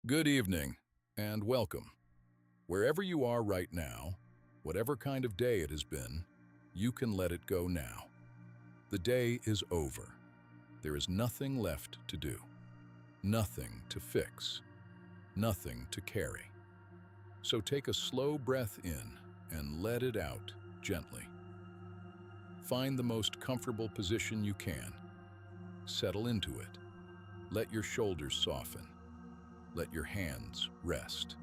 Good evening, and welcome. Wherever you are right now, whatever kind of day it has been, you can let it go now. The day is over. There is nothing left to do, nothing to fix, nothing to carry. So take a slow breath in and let it out gently. Find the most comfortable position you can. Settle into it. Let your shoulders soften. Let your hands rest.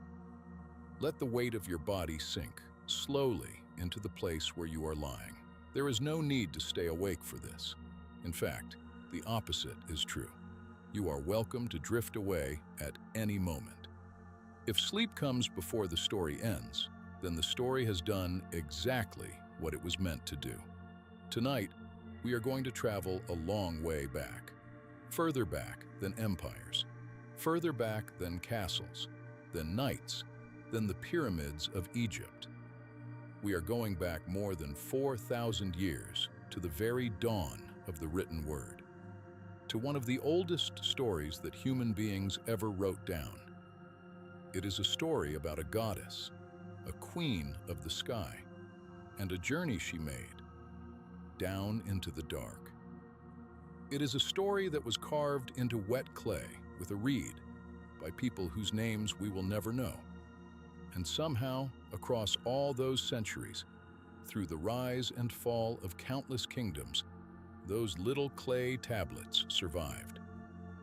Let the weight of your body sink slowly into the place where you are lying. There is no need to stay awake for this. In fact, the opposite is true. You are welcome to drift away at any moment. If sleep comes before the story ends, then the story has done exactly what it was meant to do. Tonight, we are going to travel a long way back, further back than empires, further back than castles, than knights, than the pyramids of Egypt. We are going back more than 4,000 years to the very dawn of the written word, to one of the oldest stories that human beings ever wrote down. It is a story about a goddess, a queen of the sky, and a journey she made down into the dark. It is a story that was carved into wet clay with a reed by people whose names we will never know. And somehow, across all those centuries, through the rise and fall of countless kingdoms, those little clay tablets survived.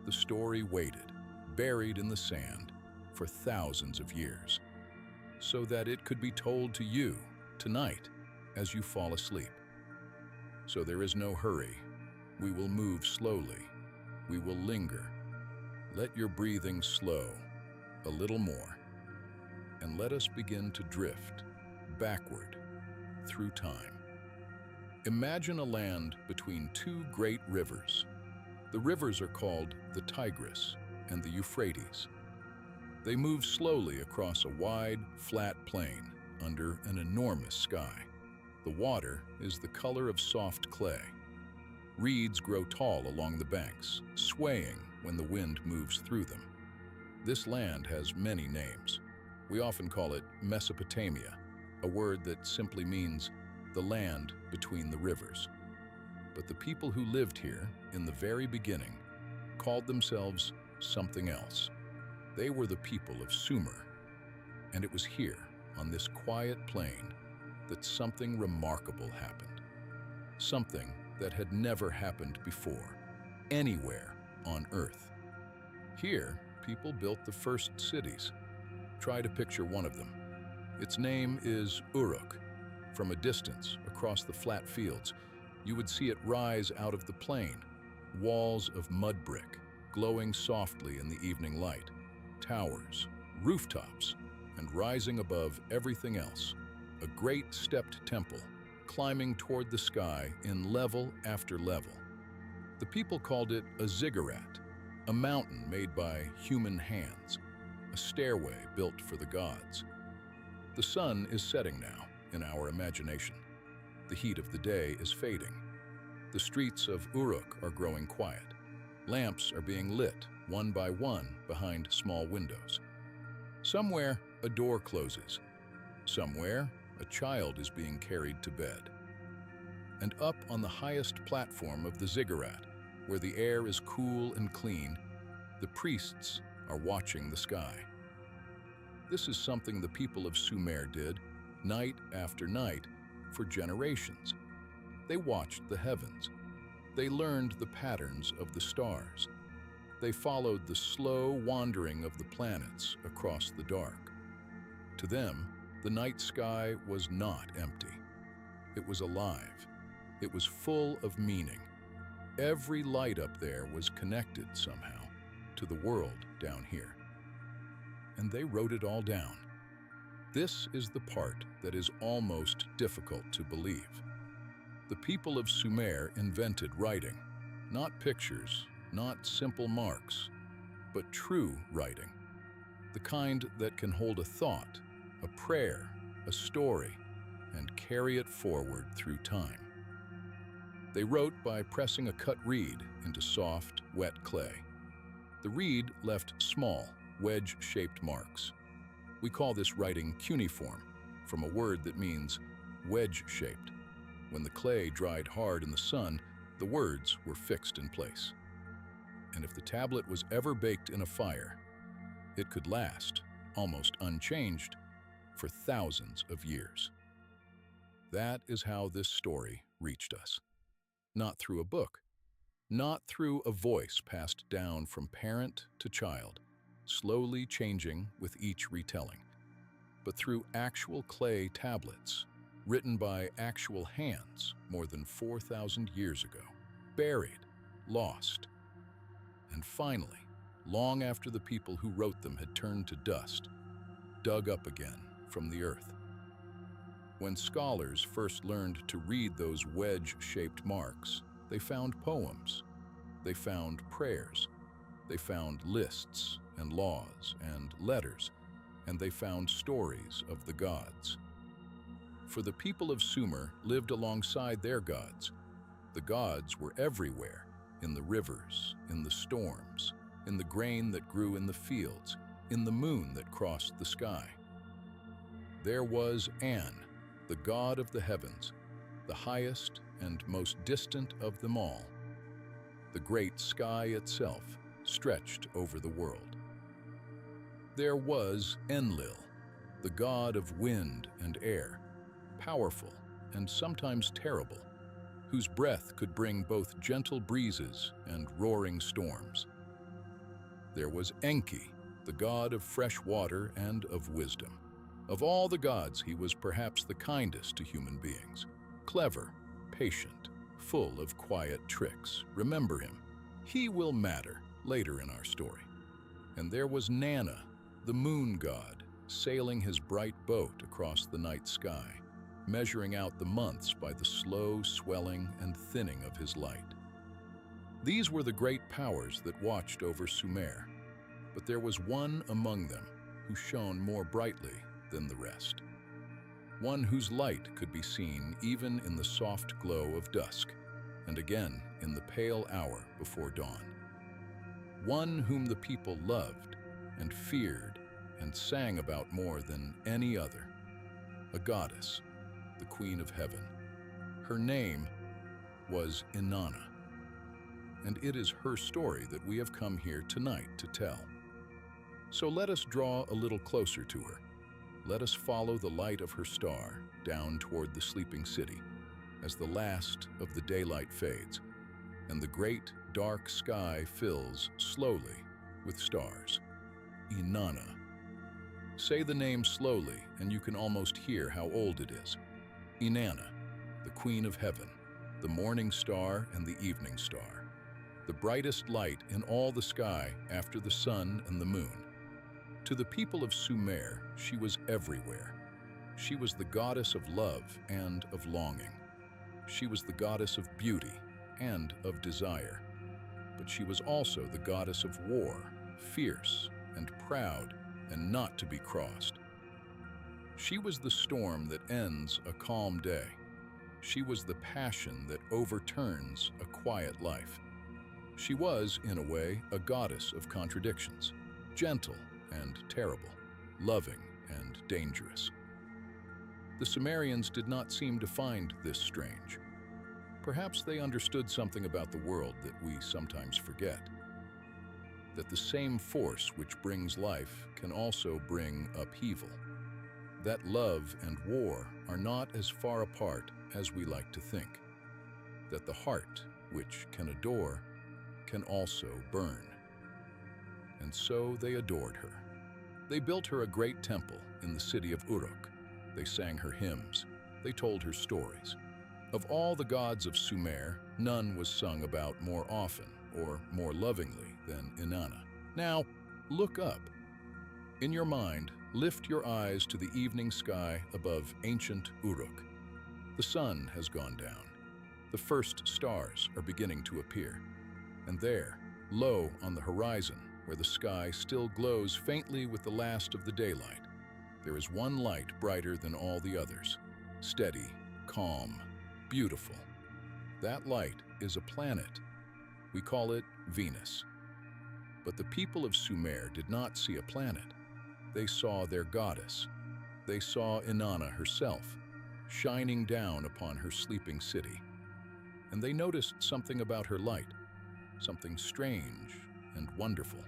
The story waited, buried in the sand, for thousands of years, so that it could be told to you tonight as you fall asleep. So there is no hurry. We will move slowly. We will linger. Let your breathing slow a little more, and let us begin to drift backward through time. Imagine a land between two great rivers. The rivers are called the Tigris and the Euphrates. They move slowly across a wide, flat plain under an enormous sky. The water is the color of soft clay. Reeds grow tall along the banks, swaying when the wind moves through them. This land has many names. We often call it Mesopotamia, a word that simply means the land between the rivers. But the people who lived here in the very beginning called themselves something else. They were the people of Sumer, and it was here, on this quiet plain, that something remarkable happened. Something that had never happened before, anywhere on Earth. Here, people built the first cities. Try to picture one of them. Its name is Uruk. From a distance, across the flat fields, you would see it rise out of the plain, walls of mud brick, glowing softly in the evening light, towers, rooftops, and rising above everything else, a great stepped temple, climbing toward the sky in level after level. The people called it a ziggurat, a mountain made by human hands, a stairway built for the gods. The sun is setting now in our imagination. The heat of the day is fading. The streets of Uruk are growing quiet. Lamps are being lit, one by one, behind small windows. Somewhere, a door closes. Somewhere, a child is being carried to bed. And up on the highest platform of the ziggurat, where the air is cool and clean, the priests are watching the sky. This is something the people of Sumer did, night after night, for generations. They watched the heavens. They learned the patterns of the stars. They followed the slow wandering of the planets across the dark. To them, the night sky was not empty. It was alive. It was full of meaning. Every light up there was connected somehow to the world down here. And they wrote it all down. This is the part that is almost difficult to believe. The people of Sumer invented writing, not pictures, not simple marks, but true writing, the kind that can hold a thought, a prayer, a story, and carry it forward through time. They wrote by pressing a cut reed into soft, wet clay. The reed left small, wedge-shaped marks. We call this writing cuneiform, from a word that means wedge-shaped. When the clay dried hard in the sun, the words were fixed in place. And if the tablet was ever baked in a fire, it could last, almost unchanged, for thousands of years. That is how this story reached us. Not through a book, not through a voice passed down from parent to child, slowly changing with each retelling, but through actual clay tablets, written by actual hands more than 4,000 years ago, buried, lost, and finally, long after the people who wrote them had turned to dust, dug up again from the earth. When scholars first learned to read those wedge-shaped marks, they found poems, they found prayers, they found lists and laws and letters, and they found stories of the gods. For the people of Sumer lived alongside their gods. The gods were everywhere, in the rivers, in the storms, in the grain that grew in the fields, in the moon that crossed the sky. There was An, the god of the heavens, the highest and most distant of them all. The great sky itself stretched over the world. There was Enlil, the god of wind and air, powerful and sometimes terrible, whose breath could bring both gentle breezes and roaring storms. There was Enki, the god of fresh water and of wisdom. Of all the gods, he was perhaps the kindest to human beings. Clever, patient, full of quiet tricks. Remember him. He will matter later in our story. And there was Nanna, the moon god, sailing his bright boat across the night sky, measuring out the months by the slow swelling and thinning of his light. These were the great powers that watched over Sumer, but there was one among them who shone more brightly than the rest. One whose light could be seen even in the soft glow of dusk, and again in the pale hour before dawn. One whom the people loved and feared and sang about more than any other. A goddess, the Queen of Heaven. Her name was Inanna, and it is her story that we have come here tonight to tell. So let us draw a little closer to her. Let us follow the light of her star down toward the sleeping city as the last of the daylight fades and the great dark sky fills slowly with stars. Inanna. Say the name slowly and you can almost hear how old it is. Inanna, the Queen of Heaven, the morning star and the evening star, the brightest light in all the sky after the sun and the moon. To the people of Sumer, she was everywhere. She was the goddess of love and of longing. She was the goddess of beauty and of desire. But she was also the goddess of war, fierce and proud and not to be crossed. She was the storm that ends a calm day. She was the passion that overturns a quiet life. She was, in a way, a goddess of contradictions, gentle and terrible, loving and dangerous. The Sumerians did not seem to find this strange. Perhaps they understood something about the world that we sometimes forget. That the same force which brings life can also bring upheaval. That love and war are not as far apart as we like to think. That the heart, which can adore, can also burn. And so they adored her. They built her a great temple in the city of Uruk. They sang her hymns. They told her stories. Of all the gods of Sumer, none was sung about more often or more lovingly than Inanna. Now, look up. In your mind, lift your eyes to the evening sky above ancient Uruk. The sun has gone down. The first stars are beginning to appear. And there, low on the horizon, where the sky still glows faintly with the last of the daylight, there is one light brighter than all the others. Steady, calm, beautiful. That light is a planet. We call it Venus. But the people of Sumer did not see a planet. They saw their goddess. They saw Inanna herself, shining down upon her sleeping city. And they noticed something about her light, something strange and wonderful.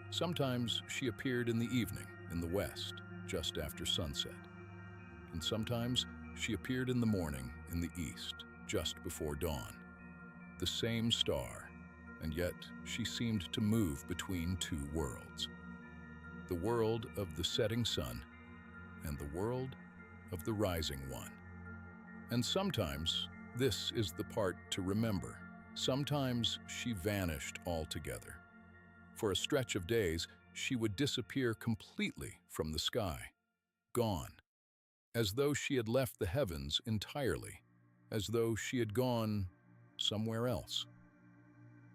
Sometimes she appeared in the evening in the west, just after sunset. And sometimes she appeared in the morning in the east, just before dawn. The same star, and yet she seemed to move between two worlds. The world of the setting sun and the world of the rising one. And sometimes, this is the part to remember, sometimes she vanished altogether. For a stretch of days, she would disappear completely from the sky, gone, as though she had left the heavens entirely, as though she had gone somewhere else.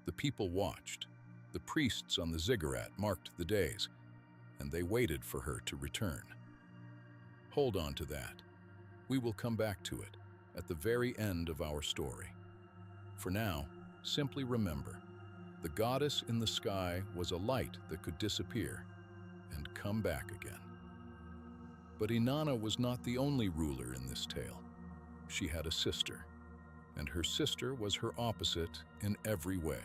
The people watched. The priests on the ziggurat marked the days, and they waited for her to return. Hold on to that. We will come back to it at the very end of our story. For now, simply remember, the goddess in the sky was a light that could disappear and come back again. But Inanna was not the only ruler in this tale. She had a sister, and her sister was her opposite in every way.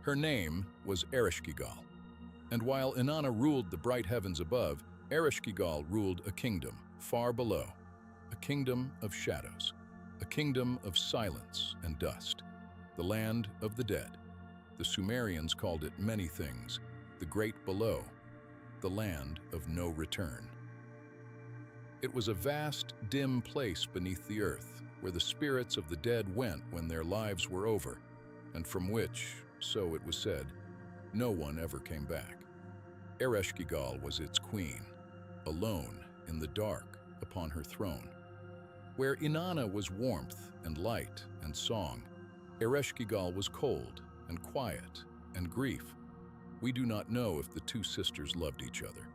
Her name was Ereshkigal, and while Inanna ruled the bright heavens above, Ereshkigal ruled a kingdom far below, a kingdom of shadows, a kingdom of silence and dust, the land of the dead. The Sumerians called it many things, the great below, the land of no return. It was a vast, dim place beneath the earth, where the spirits of the dead went when their lives were over, and from which, so it was said, no one ever came back. Ereshkigal was its queen, alone in the dark upon her throne. Where Inanna was warmth and light and song, Ereshkigal was cold and quiet and grief. We do not know if the two sisters loved each other.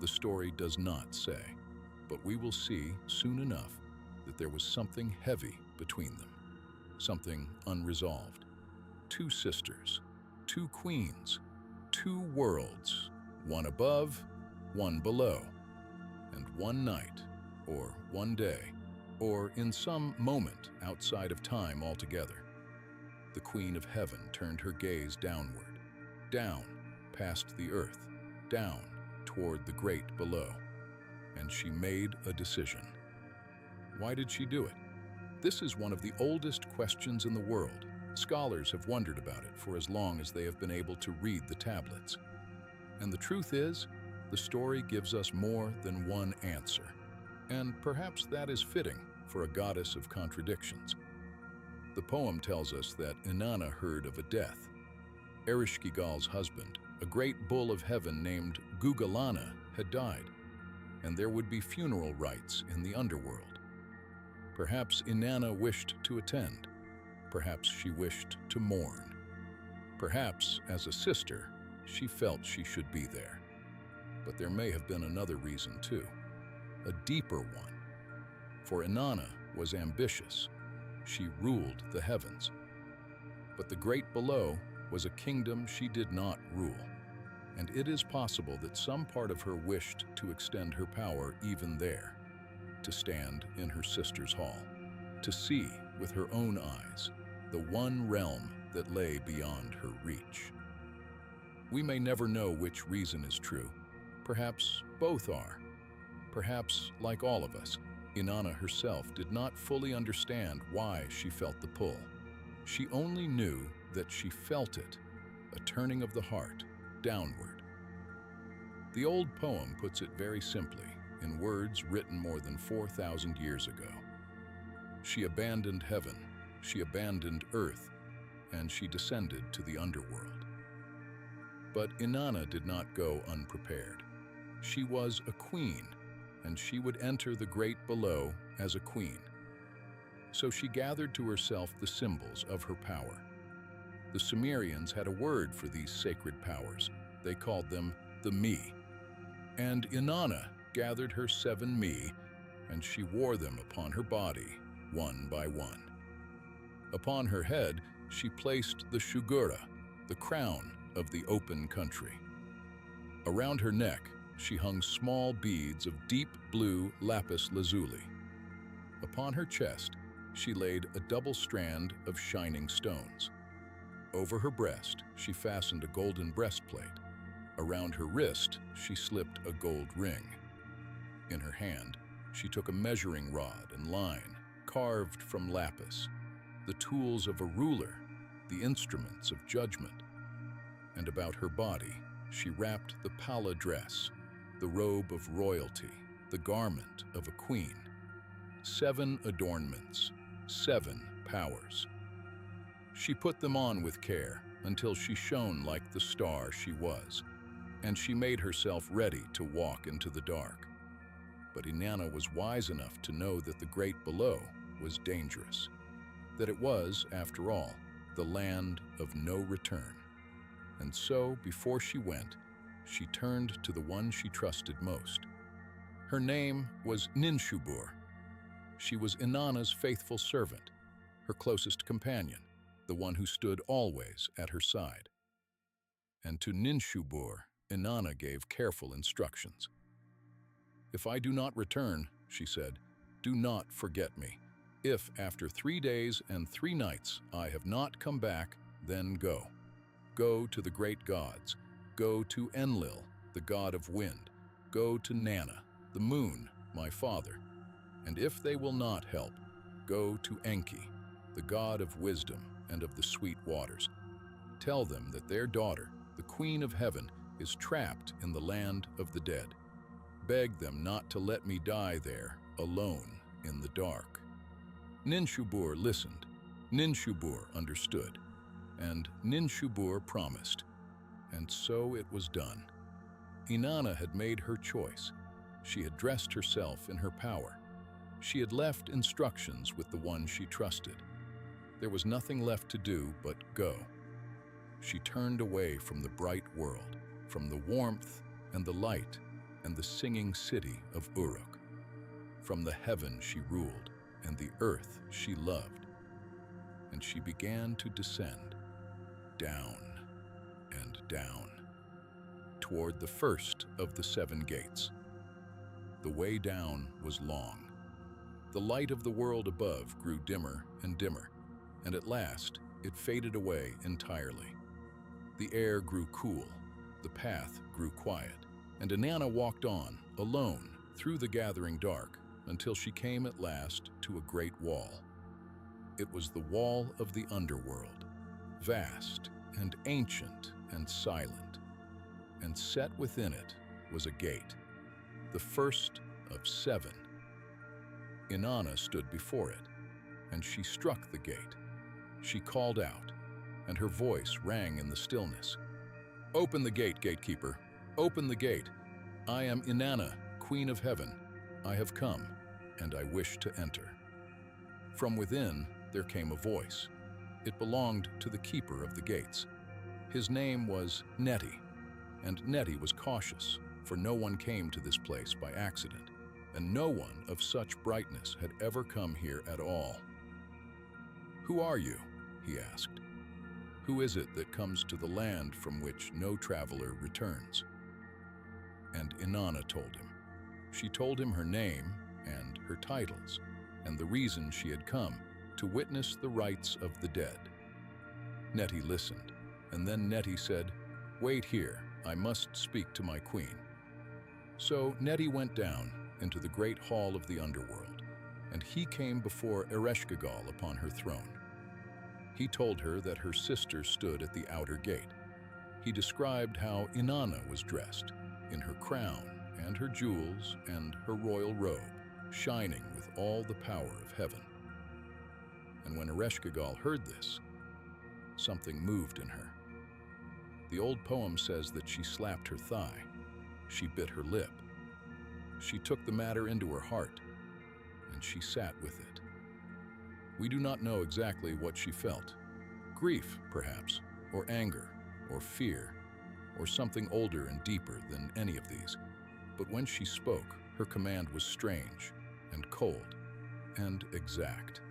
The story does not say, but we will see soon enough that there was something heavy between them, something unresolved. Two sisters, two queens, two worlds, one above, one below, and one night, or one day, or in some moment outside of time altogether, the Queen of Heaven turned her gaze downward, down past the earth, down toward the great below, and she made a decision. Why did she do it? This is one of the oldest questions in the world. Scholars have wondered about it for as long as they have been able to read the tablets. And the truth is, the story gives us more than one answer. And perhaps that is fitting for a goddess of contradictions. The poem tells us that Inanna heard of a death. Ereshkigal's husband, a great bull of heaven named Gugalana, had died, and there would be funeral rites in the underworld. Perhaps Inanna wished to attend. Perhaps she wished to mourn. Perhaps, as a sister, she felt she should be there. But there may have been another reason too, a deeper one. For Inanna was ambitious. She ruled the heavens. But the great below was a kingdom she did not rule, and it is possible that some part of her wished to extend her power even there, to stand in her sister's hall, to see with her own eyes the one realm that lay beyond her reach. We may never know which reason is true. Perhaps both are. Perhaps, like all of us, Inanna herself did not fully understand why she felt the pull. She only knew that she felt it, a turning of the heart, downward. The old poem puts it very simply, in words written more than 4,000 years ago. She abandoned heaven, she abandoned earth, and she descended to the underworld. But Inanna did not go unprepared. She was a queen, and she would enter the great below as a queen. So she gathered to herself the symbols of her power. The Sumerians had a word for these sacred powers. They called them the Mi. And Inanna gathered her 7 Mi, and she wore them upon her body, one by one. Upon her head, she placed the shugura, the crown of the open country. Around her neck, she hung small beads of deep blue lapis lazuli. Upon her chest, she laid a double strand of shining stones. Over her breast, she fastened a golden breastplate. Around her wrist, she slipped a gold ring. In her hand, she took a measuring rod and line, carved from lapis, the tools of a ruler, the instruments of judgment. And about her body, she wrapped the pala dress, the robe of royalty, the garment of a queen. 7 adornments, 7 powers. She put them on with care until she shone like the star she was, and she made herself ready to walk into the dark. But Inanna was wise enough to know that the great below was dangerous, that it was, after all, the land of no return. And so, before she went, she turned to the one she trusted most. Her name was Ninshubur. She was Inanna's faithful servant, her closest companion, the one who stood always at her side. And to Ninshubur, Inanna gave careful instructions. "If I do not return," she said, "do not forget me. If after 3 days and 3 nights I have not come back, then go. Go to the great gods. Go to Enlil, the god of wind. Go to Nanna, the moon, my father. And if they will not help, go to Enki, the god of wisdom and of the sweet waters. Tell them that their daughter, the queen of heaven, is trapped in the land of the dead. Beg them not to let me die there, alone, in the dark." Ninshubur listened. Ninshubur understood. And Ninshubur promised. And so it was done. Inanna had made her choice. She had dressed herself in her power. She had left instructions with the one she trusted. There was nothing left to do but go. She turned away from the bright world, from the warmth and the light and the singing city of Uruk. From the heaven she ruled and the earth she loved. And she began to descend, down and down, toward the first of the 7 gates. The way down was long. The light of the world above grew dimmer and dimmer, and at last it faded away entirely. The air grew cool, the path grew quiet, and Inanna walked on, alone, through the gathering dark, until she came at last to a great wall. It was the wall of the underworld, vast and ancient and silent, and set within it was a gate, the first of 7. Inanna stood before it, and she struck the gate. She called out, and her voice rang in the stillness. "Open the gate, gatekeeper! Open the gate! I am Inanna, Queen of Heaven. I have come, and I wish to enter." From within there came a voice. It belonged to the keeper of the gates. His name was Neti, and Neti was cautious, for no one came to this place by accident, and no one of such brightness had ever come here at all. "Who are you?" he asked. "Who is it that comes to the land from which no traveler returns?" And Inanna told him. She told him her name and her titles, and the reason she had come, to witness the rites of the dead. Neti listened, and then Neti said, "Wait here, I must speak to my queen." So Neti went down into the great hall of the underworld, and he came before Ereshkigal upon her throne. He told her that her sister stood at the outer gate. He described how Inanna was dressed, in her crown and her jewels and her royal robe, shining with all the power of heaven. And when Ereshkigal heard this, something moved in her. The old poem says that she slapped her thigh, she bit her lip. She took the matter into her heart, and she sat with it. We do not know exactly what she felt. Grief, perhaps, or anger, or fear, or something older and deeper than any of these. But when she spoke, her command was strange and cold and exact.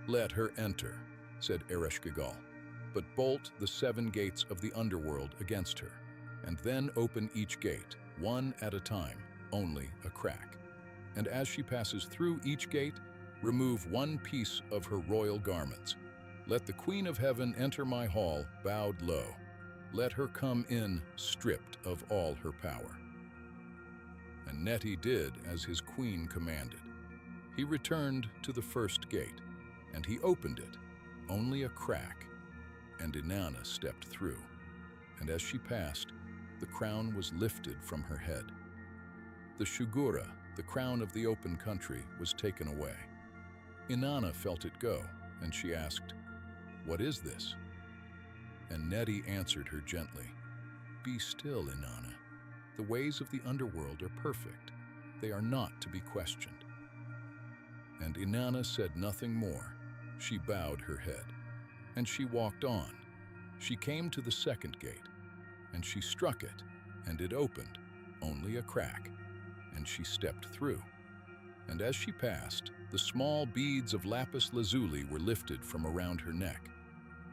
"Let her enter," said Ereshkigal. but bolt the 7 gates of the underworld against her, and then open each gate, one at a time, only a crack. And as she passes through each gate, remove 1 piece of her royal garments. Let the Queen of Heaven enter my hall bowed low. Let her come in stripped of all her power. And Neti did as his queen commanded. He returned to the first gate, and he opened it, only a crack, and Inanna stepped through. And as she passed, the crown was lifted from her head. The Shugura, the crown of the open country, was taken away. Inanna felt it go, and she asked, "What is this?" And Neti answered her gently, "Be still, Inanna. The ways of the underworld are perfect. They are not to be questioned." And Inanna said nothing more. She bowed her head, and she walked on. She came to the second gate, and she struck it, and it opened, only a crack, and she stepped through. And as she passed, the small beads of lapis lazuli were lifted from around her neck.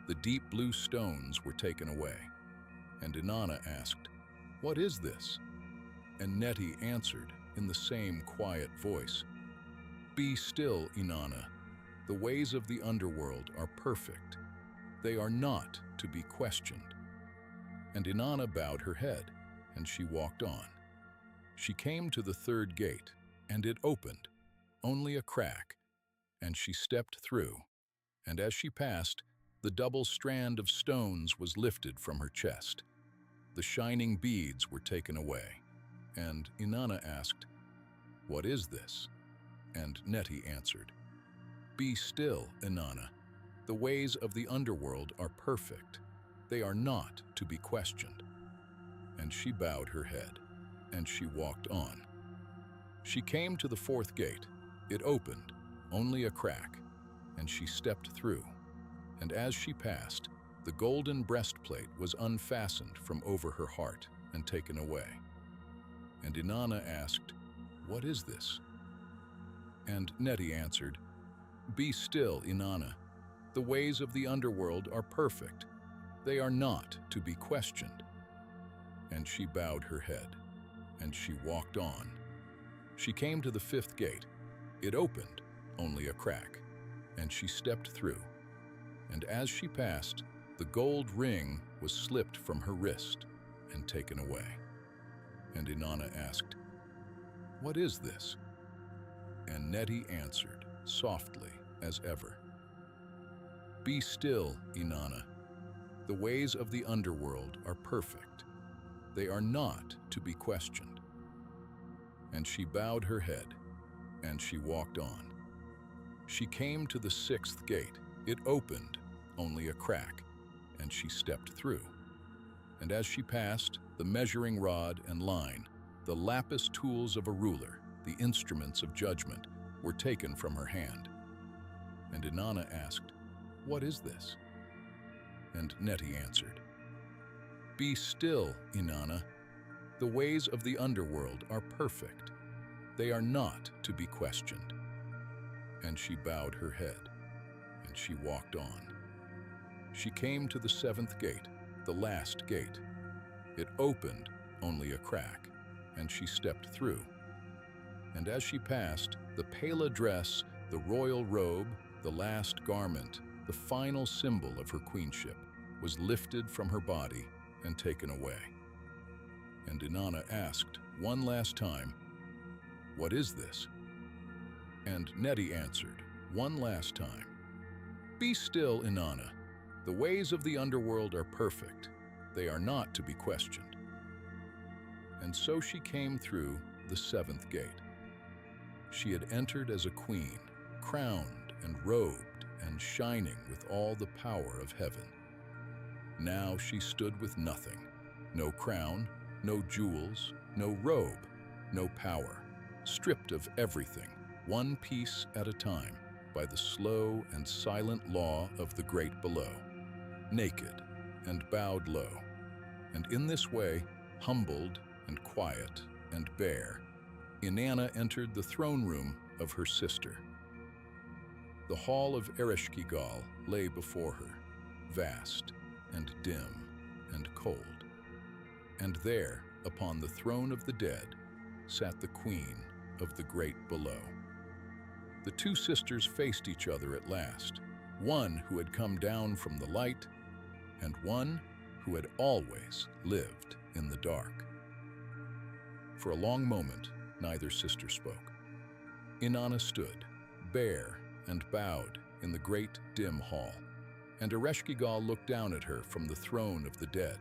The deep blue stones were taken away. And Inanna asked, "What is this?" And Neti answered in the same quiet voice, "Be still, Inanna. The ways of the underworld are perfect. They are not to be questioned." And Inanna bowed her head, and she walked on. She came to the third gate, and it opened, only a crack, and she stepped through. And as she passed, the double strand of stones was lifted from her chest. The shining beads were taken away, and Inanna asked, "What is this?" And Neti answered, "Be still, Inanna. The ways of the underworld are perfect. They are not to be questioned." And she bowed her head, and she walked on. She came to the fourth gate. It opened, only a crack, and she stepped through. And as she passed, the golden breastplate was unfastened from over her heart and taken away. And Inanna asked, "What is this?" And Neti answered, "Be still, Inanna. The ways of the underworld are perfect. They are not to be questioned." And she bowed her head, and she walked on. She came to the fifth gate. It opened, only a crack, and she stepped through. And as she passed, the gold ring was slipped from her wrist and taken away. And Inanna asked, "What is this?" And Neti answered, softly as ever, "Be still, Inanna. The ways of the underworld are perfect. They are not to be questioned." And she bowed her head, and she walked on. She came to the sixth gate. It opened, only a crack, and she stepped through. And as she passed, the measuring rod and line, the lapis tools of a ruler, the instruments of judgment, were taken from her hand. And Inanna asked, "What is this?" And Neti answered, "Be still, Inanna. The ways of the underworld are perfect. They are not to be questioned." And she bowed her head, and she walked on. She came to the seventh gate, the last gate. It opened, only a crack, and she stepped through. And as she passed, the pala dress, the royal robe, the last garment, the final symbol of her queenship, was lifted from her body and taken away. And Inanna asked one last time, "What is this?" And Neti answered one last time, "Be still, Inanna. The ways of the underworld are perfect. They are not to be questioned." And so she came through the seventh gate. She had entered as a queen, crowned and robed and shining with all the power of heaven. Now she stood with nothing, no crown, no jewels, no robe, no power, stripped of everything, one piece at a time, by the slow and silent law of the great below, naked and bowed low. And in this way, humbled and quiet and bare, Inanna entered the throne room of her sister. The hall of Ereshkigal lay before her. vast and dim and cold. And there, upon the throne of the dead, sat the queen of the great below. The two sisters faced each other at last, one who had come down from the light, and one who had always lived in the dark. For a long moment, neither sister spoke. Inanna stood, bare and bowed, in the great dim hall, and Ereshkigal looked down at her from the throne of the dead.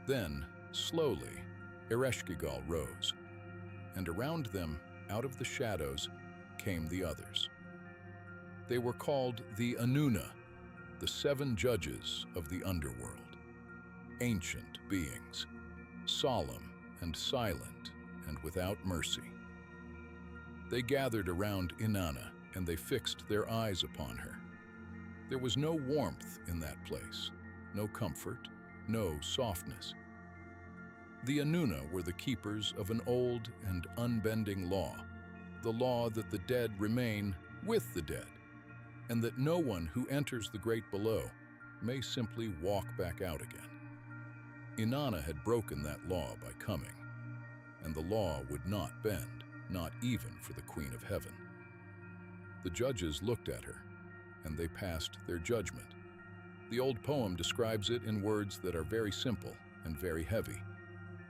Then, slowly, Ereshkigal rose, and around them, out of the shadows, came the others. They were called the Inanna, the 7 judges of the underworld, ancient beings, solemn and silent and without mercy. They gathered around Inanna, and they fixed their eyes upon her. There was no warmth in that place, no comfort, no softness. The Inanna were the keepers of an old and unbending law, the law that the dead remain with the dead, and that no one who enters the great below may simply walk back out again. Inanna had broken that law by coming, and the law would not bend, not even for the Queen of Heaven. The judges looked at her, and they passed their judgment. The old poem describes it in words that are very simple and very heavy.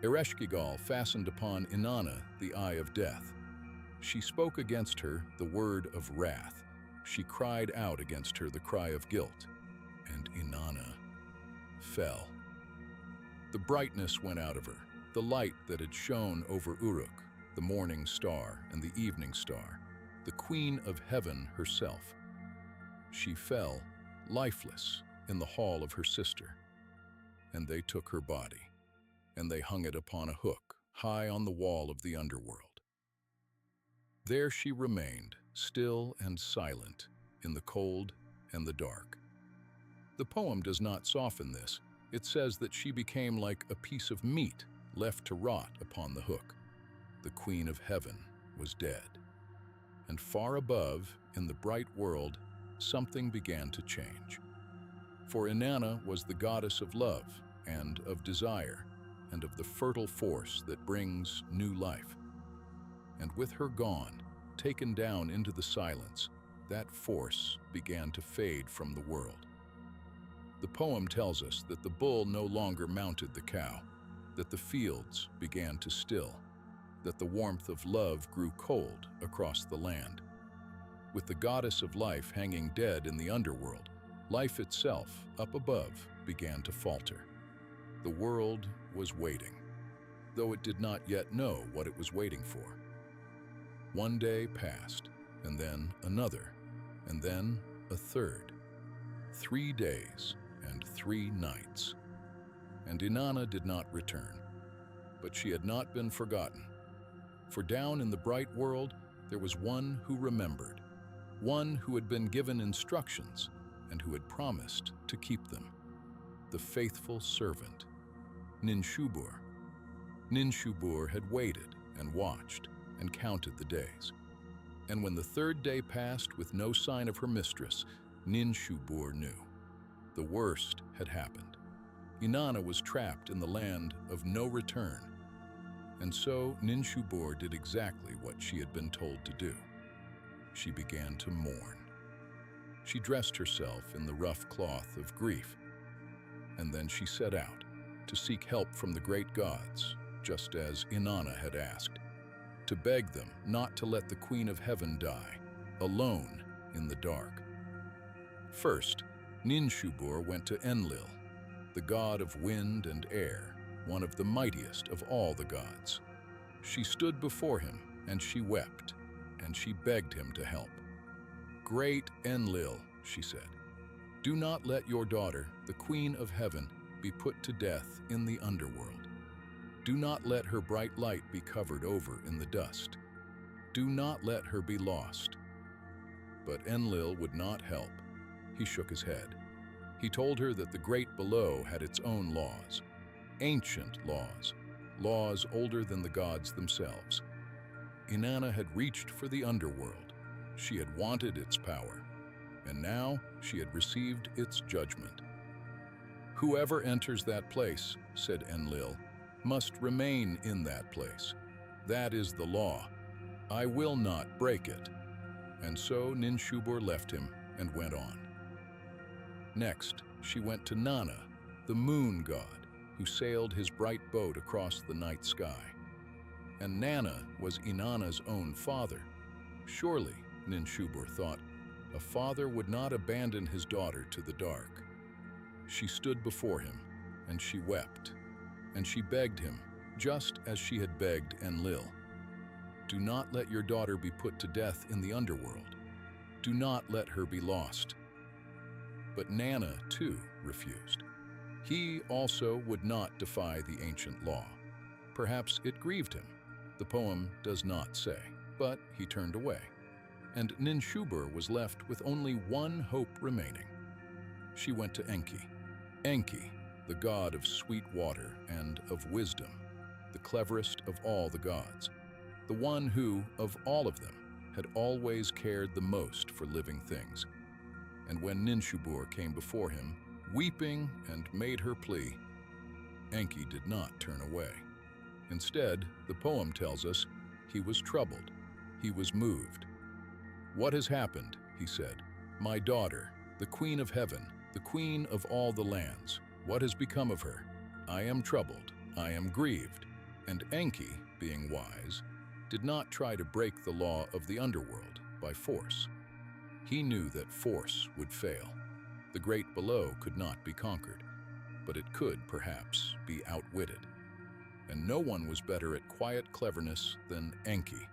Ereshkigal fastened upon Inanna the eye of death. She spoke against her the word of wrath. She cried out against her the cry of guilt, and Inanna fell. The brightness went out of her, the light that had shone over Uruk, the morning star and the evening star, the Queen of Heaven herself. She fell, lifeless, in the hall of her sister, and they took her body, and they hung it upon a hook high on the wall of the underworld. There she remained, still and silent, in the cold and the dark. The poem does not soften this. It says that she became like a piece of meat left to rot upon the hook. The Queen of Heaven was dead. And far above, in the bright world, something began to change. For Inanna was the goddess of love and of desire and of the fertile force that brings new life. And with her gone, taken down into the silence, that force began to fade from the world. The poem tells us that the bull no longer mounted the cow, that the fields began to still, that the warmth of love grew cold across the land. With the goddess of life hanging dead in the underworld, life itself, up above, began to falter. The world was waiting, though it did not yet know what it was waiting for. One day passed, and then another, and then a third. 3 days and 3 nights. And Inanna did not return. But she had not been forgotten. For down in the bright world, there was one who remembered, one who had been given instructions and who had promised to keep them. The faithful servant, Ninshubur. Ninshubur had waited and watched and counted the days. And when the 3rd day passed with no sign of her mistress, Ninshubur knew. The worst had happened. Inanna was trapped in the land of no return. And so Ninshubur did exactly what she had been told to do. She began to mourn. She dressed herself in the rough cloth of grief, and then she set out to seek help from the great gods, just as Inanna had asked, to beg them not to let the Queen of Heaven die, alone in the dark. First, Ninshubur went to Enlil, the god of wind and air, one of the mightiest of all the gods. She stood before him, and she wept, and she begged him to help. "Great Enlil," she said, "do not let your daughter, the Queen of Heaven, be put to death in the underworld. Do not let her bright light be covered over in the dust. Do not let her be lost." But Enlil would not help. He shook his head. He told her that the great below had its own laws, ancient laws, laws older than the gods themselves. Inanna had reached for the underworld. She had wanted its power, and now she had received its judgment. "Whoever enters that place," said Enlil, "must remain in that place. That is the law. I will not break it." And so Ninshubur left him and went on. Next, she went to Nana, the moon god, who sailed his bright boat across the night sky. And Nana was Inanna's own father. Surely, Ninshubur thought, a father would not abandon his daughter to the dark. She stood before him, and she wept, and she begged him, just as she had begged Enlil. "Do not let your daughter be put to death in the underworld. Do not let her be lost." But Nana, too, refused. He also would not defy the ancient law. Perhaps it grieved him. The poem does not say, but he turned away. And Ninshubur was left with only one hope remaining. She went to Enki. Enki, the god of sweet water and of wisdom, the cleverest of all the gods, the one who, of all of them, had always cared the most for living things. And when Ninshubur came before him, weeping and made her plea, Enki did not turn away. Instead, the poem tells us, he was troubled, he was moved. "What has happened?" he said. "My daughter, the queen of heaven, the queen of all the lands. What has become of her? I am troubled, I am grieved." And Enki, being wise, did not try to break the law of the underworld by force. He knew that force would fail. The great below could not be conquered, but it could, perhaps, be outwitted. And no one was better at quiet cleverness than Enki.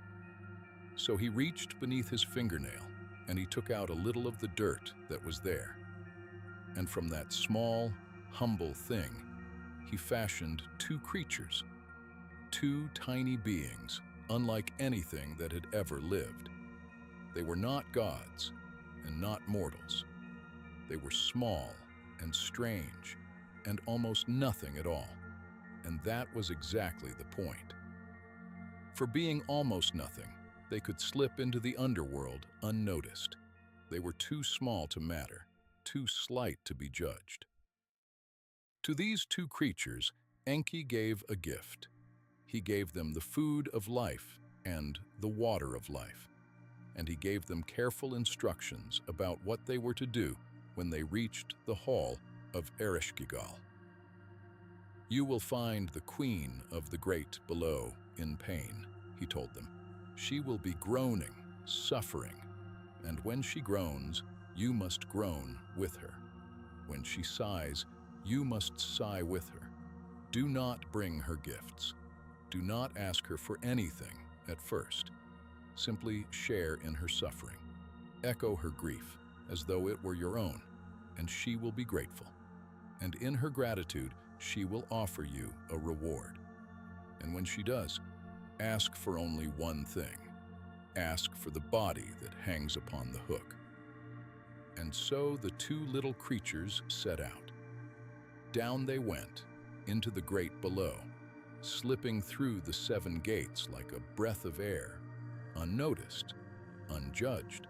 So he reached beneath his fingernail, and he took out a little of the dirt that was there. And from that small, humble thing, he fashioned two creatures, two tiny beings, unlike anything that had ever lived. They were not gods and not mortals. They were small and strange and almost nothing at all. And that was exactly the point. For being almost nothing, they could slip into the underworld unnoticed. They were too small to matter, too slight to be judged. To these two creatures, Enki gave a gift. He gave them the food of life and the water of life. And he gave them careful instructions about what they were to do when they reached the hall of Ereshkigal. "You will find the queen of the great below in pain," he told them. "She will be groaning, suffering, and when she groans, you must groan with her. When she sighs, you must sigh with her. Do not bring her gifts. Do not ask her for anything at first. Simply share in her suffering. Echo her grief as though it were your own, and she will be grateful. And in her gratitude, she will offer you a reward. And when she does, ask for only one thing. Ask for the body that hangs upon the hook." And so the two little creatures set out. Down they went, into the great below, slipping through the 7 gates like a breath of air, unnoticed, unjudged.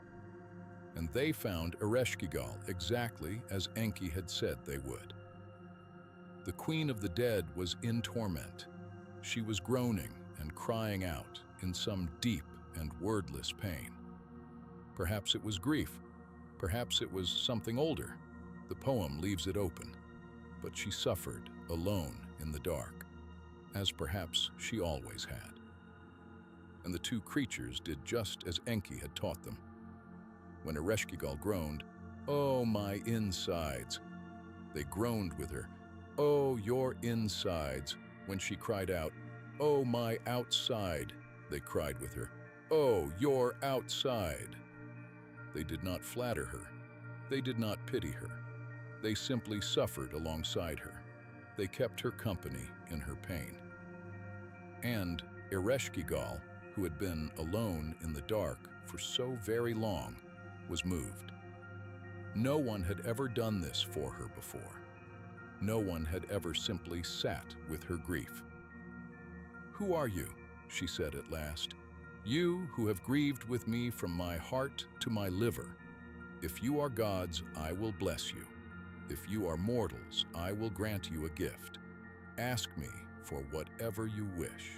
And they found Ereshkigal exactly as Enki had said they would. The queen of the dead was in torment. She was groaning and crying out in some deep and wordless pain. Perhaps it was grief. Perhaps it was something older. The poem leaves it open. But she suffered alone in the dark, as perhaps she always had. And the two creatures did just as Enki had taught them. When Ereshkigal groaned, "Oh, my insides!" they groaned with her, "Oh, your insides!" When she cried out, "Oh, my outside!" they cried with her, "Oh, your outside!" They did not flatter her. They did not pity her. They simply suffered alongside her. They kept her company in her pain. And Ereshkigal, who had been alone in the dark for so very long, was moved. No one had ever done this for her before. No one had ever simply sat with her grief. "Who are you?" she said at last. "You who have grieved with me from my heart to my liver. If you are gods, I will bless you. If you are mortals, I will grant you a gift. Ask me for whatever you wish."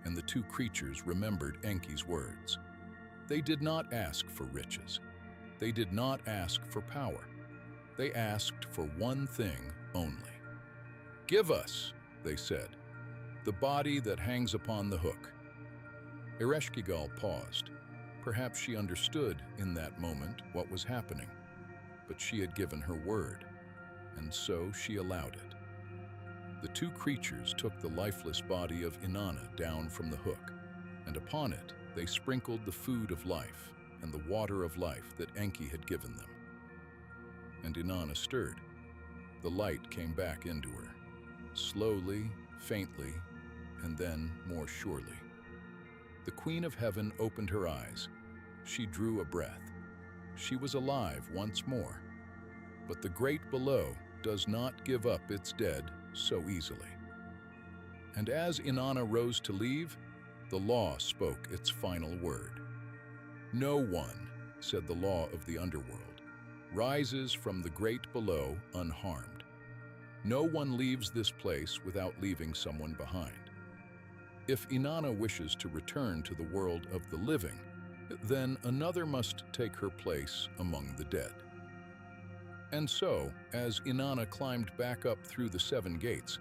And the two creatures remembered Enki's words. They did not ask for riches. They did not ask for power. They asked for one thing only. "Give us," they said, "the body that hangs upon the hook." Ereshkigal paused. Perhaps she understood in that moment what was happening, but she had given her word, and so she allowed it. The two creatures took the lifeless body of Inanna down from the hook, and upon it they sprinkled the food of life and the water of life that Enki had given them. And Inanna stirred. The light came back into her, slowly, faintly, and then more surely. The Queen of Heaven opened her eyes. She drew a breath. She was alive once more. But the great below does not give up its dead so easily. And as Inanna rose to leave, the law spoke its final word. "No one," said the law of the underworld, "rises from the great below unharmed. No one leaves this place without leaving someone behind. If Inanna wishes to return to the world of the living, then another must take her place among the dead." And so, as Inanna climbed back up through the 7 gates,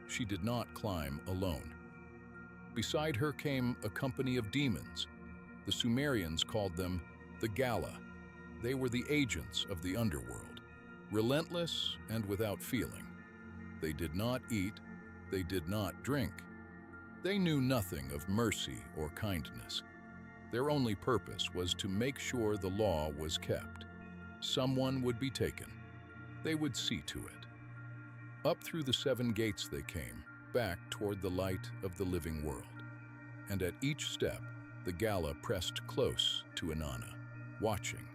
she did not climb alone. Beside her came a company of demons. The Sumerians called them the Gala. They were the agents of the underworld, relentless and without feeling. They did not eat, they did not drink. They knew nothing of mercy or kindness. Their only purpose was to make sure the law was kept. Someone would be taken. They would see to it. Up through the 7 gates they came, back toward the light of the living world. And at each step, the Gala pressed close to Inanna, watching,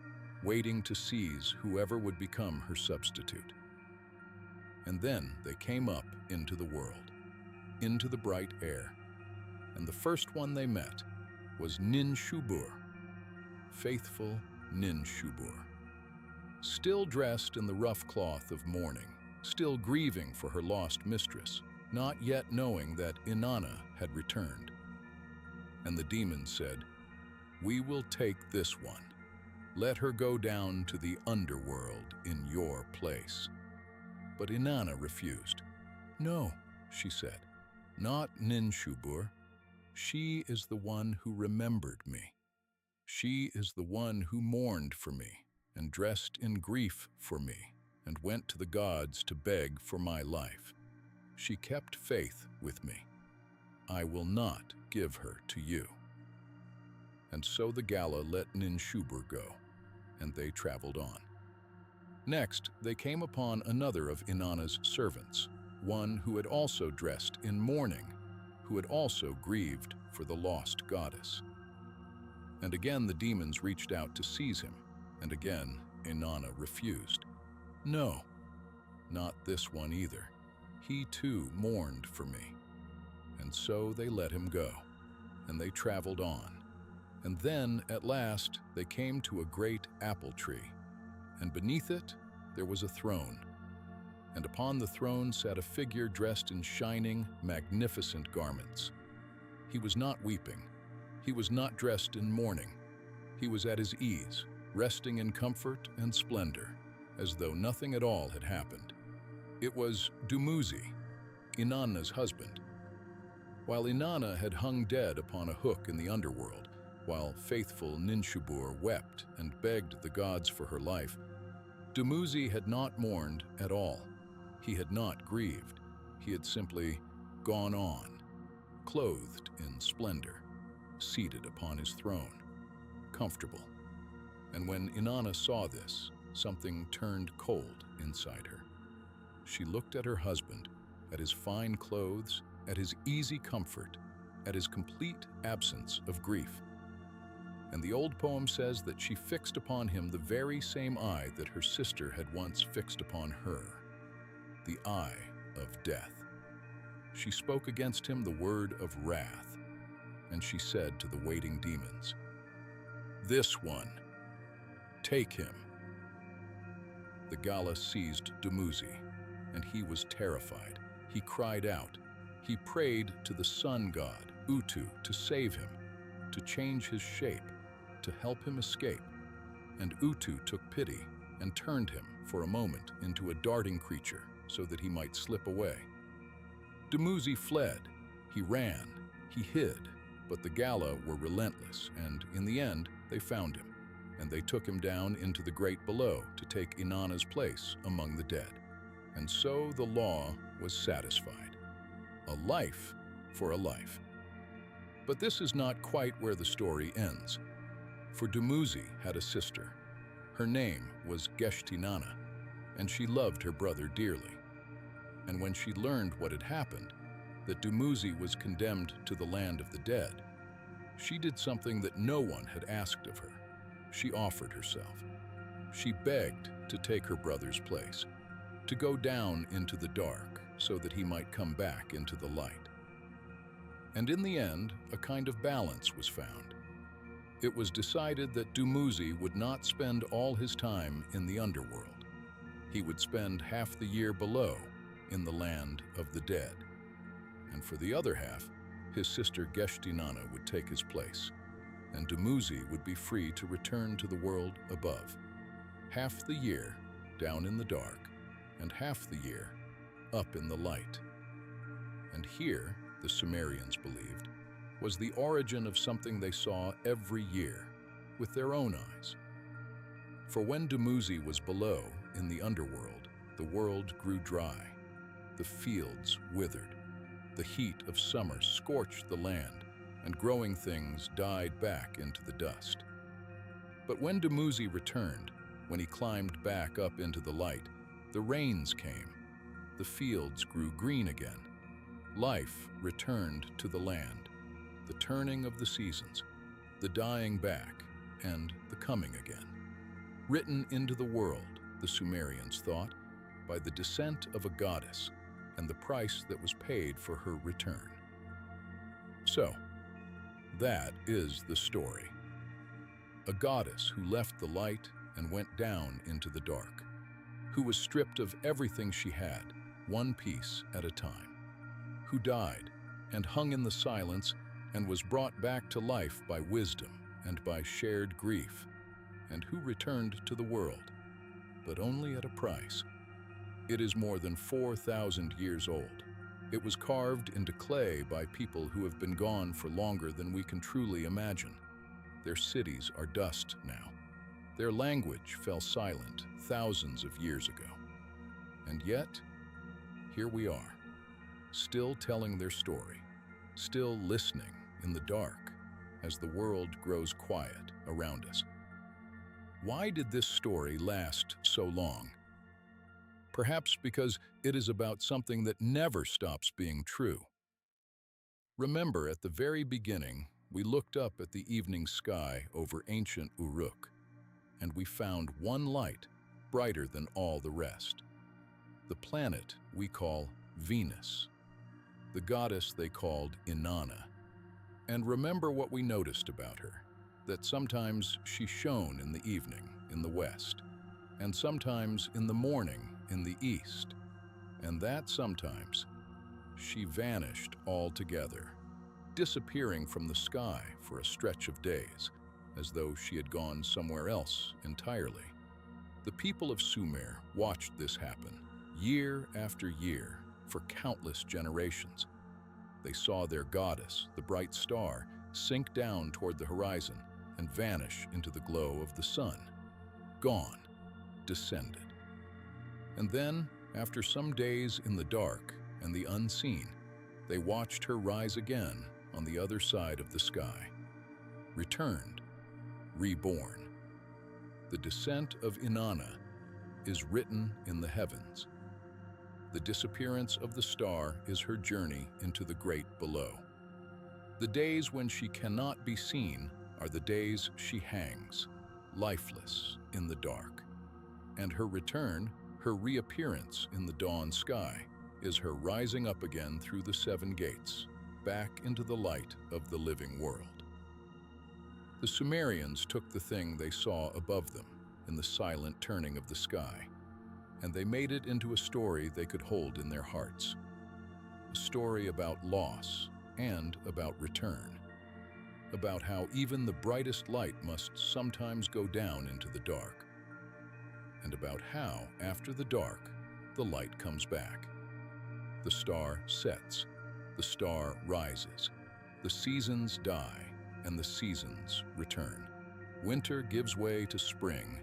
waiting to seize whoever would become her substitute. And then they came up into the world, into the bright air. And the first one they met was Nin Shubur, faithful Nin Shubur. Still dressed in the rough cloth of mourning, still grieving for her lost mistress, not yet knowing that Inanna had returned. And the demon said, "We will take this one. Let her go down to the underworld in your place." But Inanna refused. "No," she said, "not Nin Shubur. She is the one who remembered me. She is the one who mourned for me and dressed in grief for me and went to the gods to beg for my life. She kept faith with me. I will not give her to you." And so the Gala let Nin Shubur go, and they traveled on. Next, they came upon another of Inanna's servants, one who had also dressed in mourning, who had also grieved for the lost goddess. And again the demons reached out to seize him, and again Inanna refused. "No, not this one either. He too mourned for me." And so they let him go, and they traveled on. And then, at last, they came to a great apple tree, and beneath it there was a throne. And upon the throne sat a figure dressed in shining, magnificent garments. He was not weeping. He was not dressed in mourning. He was at his ease, resting in comfort and splendor, as though nothing at all had happened. It was Dumuzi, Inanna's husband. While Inanna had hung dead upon a hook in the underworld, while faithful Nin Shubur wept and begged the gods for her life, Dumuzi had not mourned at all. He had not grieved. He had simply gone on, clothed in splendor, seated upon his throne, comfortable. And when Inanna saw this, something turned cold inside her. She looked at her husband, at his fine clothes, at his easy comfort, at his complete absence of grief. And the old poem says that she fixed upon him the very same eye that her sister had once fixed upon her, the eye of death. She spoke against him the word of wrath, and she said to the waiting demons, "This one, take him." the Gala seized Dumuzi, and he was terrified. He cried out. He prayed to the sun god, Utu, to save him, to change his shape, to help him escape. And Utu took pity and turned him for a moment into a darting creature so that he might slip away. Dumuzi fled. He ran. He hid. But the Gala were relentless, and in the end, they found him, and they took him down into the great below to take Inanna's place among the dead. And so the law was satisfied. A life for a life. But this is not quite where the story ends. For Dumuzi had a sister. Her name was Inanna, and she loved her brother dearly. And when she learned what had happened, that Dumuzi was condemned to the land of the dead, she did something that no one had asked of her. She offered herself. She begged to take her brother's place, to go down into the dark so that he might come back into the light. And in the end, a kind of balance was found. It was decided that Dumuzi would not spend all his time in the underworld. He would spend half the year below, in the land of the dead. And for the other half, his sister Inanna would take his place, and Dumuzi would be free to return to the world above. Half the year down in the dark, and half the year up in the light. And here, the Sumerians believed, was the origin of something they saw every year with their own eyes. For when Dumuzi was below in the underworld, the world grew dry, the fields withered, the heat of summer scorched the land, and growing things died back into the dust. But when Dumuzi returned, when he climbed back up into the light, the rains came, the fields grew green again, life returned to the land, the turning of the seasons, the dying back, and the coming again. Written into the world, the Sumerians thought, by the descent of a goddess and the price that was paid for her return. So, that is the story. A goddess who left the light and went down into the dark, who was stripped of everything she had, one piece at a time, who died and hung in the silence and was brought back to life by wisdom and by shared grief, and who returned to the world, but only at a price. It is more than 4,000 years old. It was carved into clay by people who have been gone for longer than we can truly imagine. Their cities are dust now. Their language fell silent thousands of years ago. And yet, here we are, still telling their story, still listening in the dark as the world grows quiet around us. Why did this story last so long? Perhaps because it is about something that never stops being true. Remember, at the very beginning, we looked up at the evening sky over ancient Uruk, and we found one light brighter than all the rest. The planet we call Venus, the goddess they called Inanna. And remember what we noticed about her, that sometimes she shone in the evening in the west, and sometimes in the morning in the east, and that sometimes she vanished altogether, disappearing from the sky for a stretch of days, as though she had gone somewhere else entirely. The people of Sumer watched this happen, year after year, for countless generations. They saw their goddess, the bright star, sink down toward the horizon and vanish into the glow of the sun. Gone, descended. And then, after some days in the dark and the unseen, they watched her rise again on the other side of the sky. Returned, reborn. The descent of Inanna is written in the heavens. The disappearance of the star is her journey into the great below. The days when she cannot be seen are the days she hangs, lifeless, in the dark. And her return, her reappearance in the dawn sky, is her rising up again through the 7 gates, back into the light of the living world. The Sumerians took the thing they saw above them in the silent turning of the sky, and they made it into a story they could hold in their hearts. A story about loss and about return. About how even the brightest light must sometimes go down into the dark. And about how, after the dark, the light comes back. The star sets, the star rises, the seasons die, and the seasons return. Winter gives way to spring,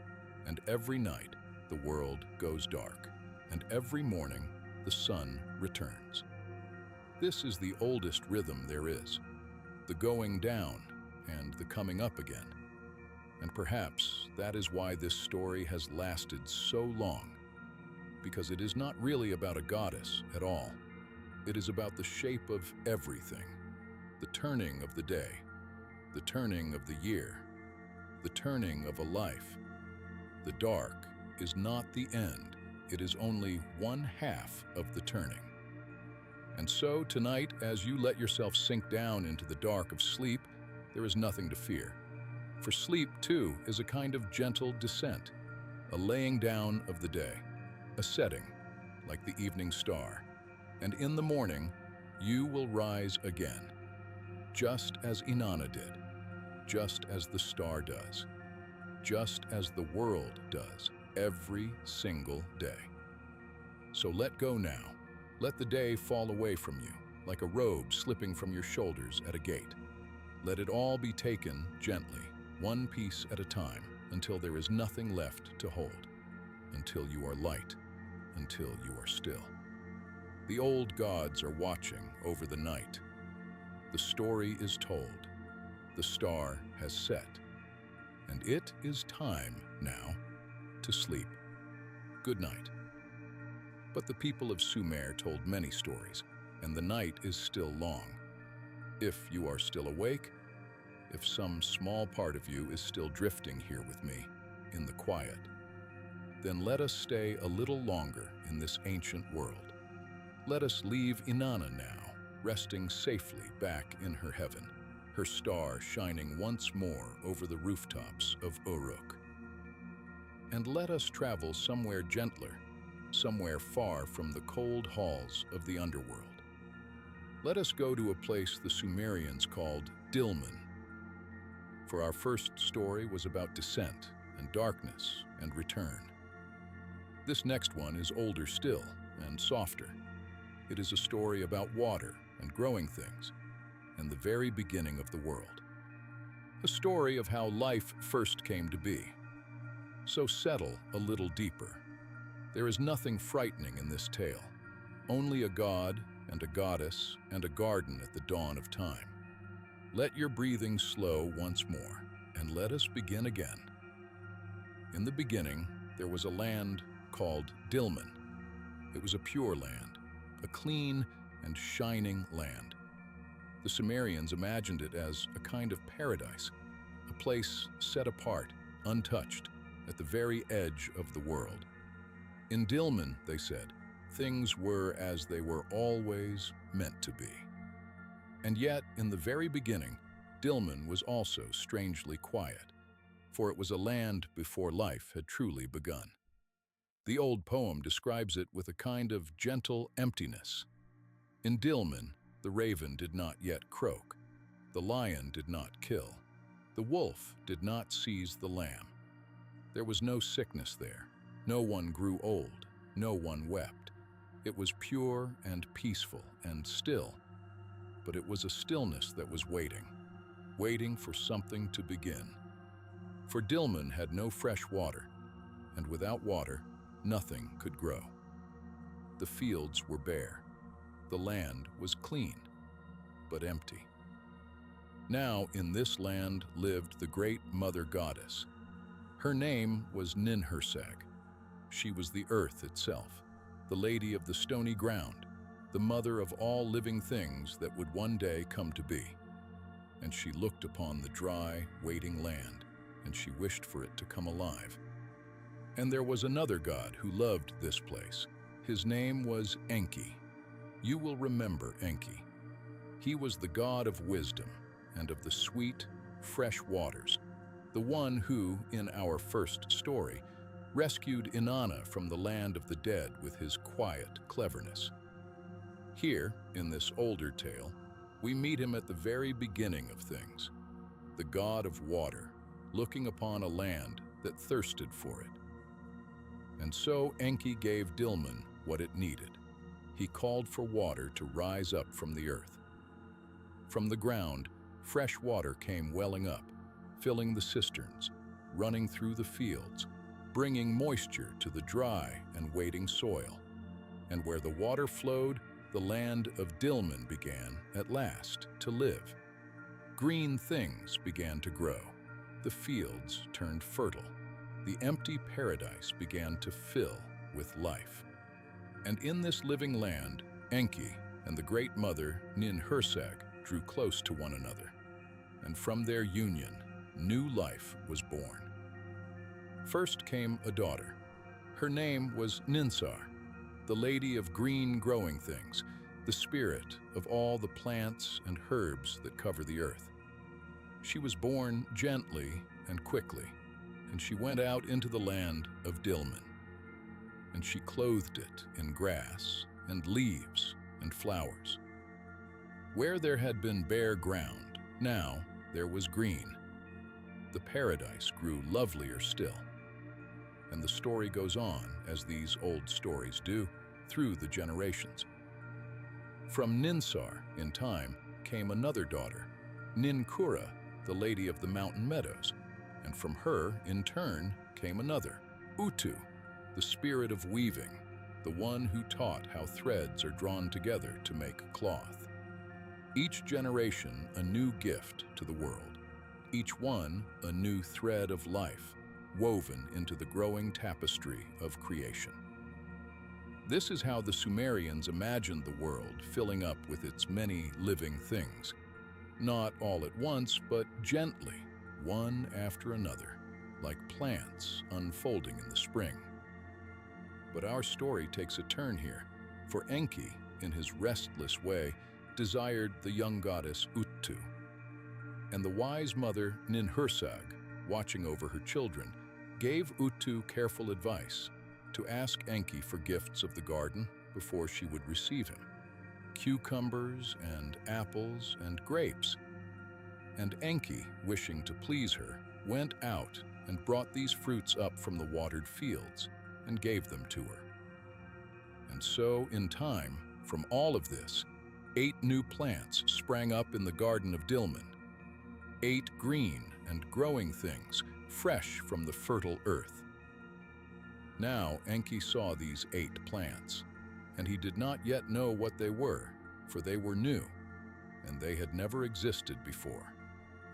and every night the world goes dark, and every morning the sun returns. This is the oldest rhythm there is, the going down and the coming up again. And perhaps that is why this story has lasted so long, because it is not really about a goddess at all. It is about the shape of everything, the turning of the day, the turning of the year, the turning of a life. The dark is not the end, it is only one half of the turning. And so tonight, as you let yourself sink down into the dark of sleep, there is nothing to fear. For sleep, too, is a kind of gentle descent, a laying down of the day, a setting, like the evening star. And in the morning, you will rise again, just as Inanna did, just as the star does, just as the world does, every single day. So let go now. Let the day fall away from you, like a robe slipping from your shoulders at a gate. Let it all be taken gently, one piece at a time, until there is nothing left to hold, until you are light, until you are still. The old gods are watching over the night. The story is told. The star has set. And it is time now to sleep. Good night. But the people of Sumer told many stories, and the night is still long. If you are still awake, if some small part of you is still drifting here with me, in the quiet, then let us stay a little longer in this ancient world. Let us leave Inanna now, resting safely back in her heaven, her star shining once more over the rooftops of Uruk. And let us travel somewhere gentler, somewhere far from the cold halls of the underworld. Let us go to a place the Sumerians called Dilmun. For our first story was about descent and darkness and return. This next one is older still and softer. It is a story about water and growing things and the very beginning of the world. A story of how life first came to be. So settle a little deeper. There is nothing frightening in this tale, only a god and a goddess and a garden at the dawn of time. Let your breathing slow once more, and let us begin again. In the beginning, there was a land called Dilmun. It was a pure land, a clean and shining land. The Sumerians imagined it as a kind of paradise, a place set apart, untouched, at the very edge of the world. In Dilmun, they said, things were as they were always meant to be. And yet, in the very beginning, Dilmun was also strangely quiet, for it was a land before life had truly begun. The old poem describes it with a kind of gentle emptiness. In Dilmun, the raven did not yet croak, the lion did not kill, the wolf did not seize the lamb. There was no sickness there. No one grew old, no one wept. It was pure and peaceful and still, but it was a stillness that was waiting for something to begin. For Dilmun had no fresh water, and without water, nothing could grow. The fields were bare. The land was clean, but empty. Now in this land lived the great mother goddess. Her name was Ninhursag. She was the earth itself, the lady of the stony ground, the mother of all living things that would one day come to be. And she looked upon the dry, waiting land, and she wished for it to come alive. And there was another god who loved this place. His name was Enki. You will remember Enki. He was the god of wisdom and of the sweet, fresh waters, the one who, in our first story, rescued Inanna from the land of the dead with his quiet cleverness. Here, in this older tale, we meet him at the very beginning of things, the god of water, looking upon a land that thirsted for it. And so Enki gave Dilmun what it needed. He called for water to rise up from the earth. From the ground, fresh water came welling up, filling the cisterns, running through the fields, bringing moisture to the dry and waiting soil. And where the water flowed, the land of Dilmun began, at last, to live. Green things began to grow. The fields turned fertile. The empty paradise began to fill with life. And in this living land, Enki and the great mother Ninhursag drew close to one another. And from their union, new life was born. First came a daughter. Her name was Ninsar, the lady of green growing things, the spirit of all the plants and herbs that cover the earth. She was born gently and quickly, and she went out into the land of Dilmun. And she clothed it in grass and leaves and flowers. Where there had been bare ground, now there was green. The paradise grew lovelier still. And the story goes on, as these old stories do, through the generations. From Ninsar, in time, came another daughter, Ninkura, the lady of the mountain meadows, and from her, in turn, came another, Utu, the spirit of weaving, the one who taught how threads are drawn together to make cloth. Each generation a new gift to the world, each one a new thread of life, woven into the growing tapestry of creation. This is how the Sumerians imagined the world filling up with its many living things, not all at once, but gently, one after another, like plants unfolding in the spring. But our story takes a turn here, for Enki, in his restless way, desired the young goddess Utu. And the wise mother Ninhursag, watching over her children, gave Utu careful advice to ask Enki for gifts of the garden before she would receive him, cucumbers and apples and grapes. And Enki, wishing to please her, went out and brought these fruits up from the watered fields and gave them to her. And so, in time, from all of this, 8 new plants sprang up in the Garden of Dilmun, 8 green and growing things, fresh from the fertile earth. Now Enki saw these 8 plants, and he did not yet know what they were, for they were new, and they had never existed before.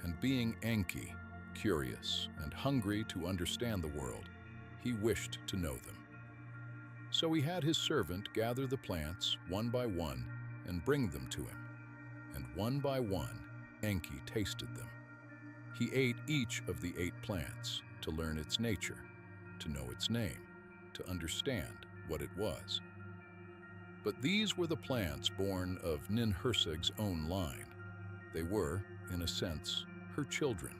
And being Enki, curious and hungry to understand the world, he wished to know them. So he had his servant gather the plants one by one and bring them to him. And one by one, Enki tasted them. He ate each of the 8 plants to learn its nature, to know its name, to understand what it was. But these were the plants born of Ninhursag's own line. They were, in a sense, her children.